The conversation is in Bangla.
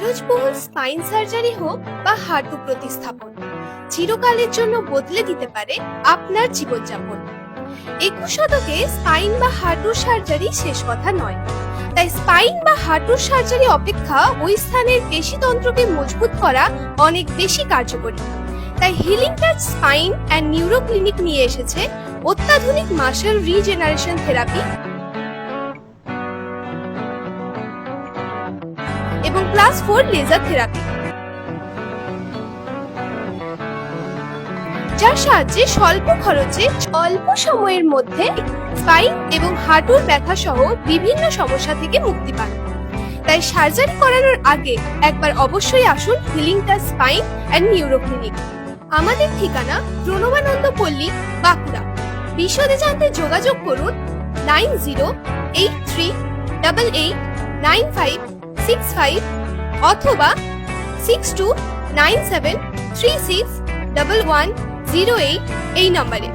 খরচবহুল স্পাইন সার্জারি হোক বা হাঁটু প্রতিস্থাপন, চিরকালের জন্য বদলে দিতে পারে আপনার জীবনযাপন। 21 শতকে স্পাইন বা হাঁটুর সার্জারি শেষ কথা নয়, তাই স্পাইন বা হাঁটুর সার্জারি অপেক্ষা ওই স্থানের পেশিতন্ত্রকে মজবুত করা অনেক বেশি কার্যকরী। তাই healing touch spine and neuro clinic নিয়ে এসেছে অত্যাধুনিক মাসল রিজেনারেশন থেরাপি এবং +4 লেজার থেরাপি, যার সাহায্যে স্বল্প খরচে অল্প সময়ের মধ্যে স্পাইন এবং হাঁটুর ব্যথা সহ বিভিন্ন সমস্যা থেকে মুক্তি পান। তাই সার্জারি করানোর আগে একবার অবশ্যই আসুন healing touch spine and neuro clinic. আমাদের ঠিকানা প্রণবানন্দ পল্লী, বাঁকুড়া। বিশদে জানতে যোগাযোগ করুন 9083889565 অথবা 6297361108 এই নম্বরে।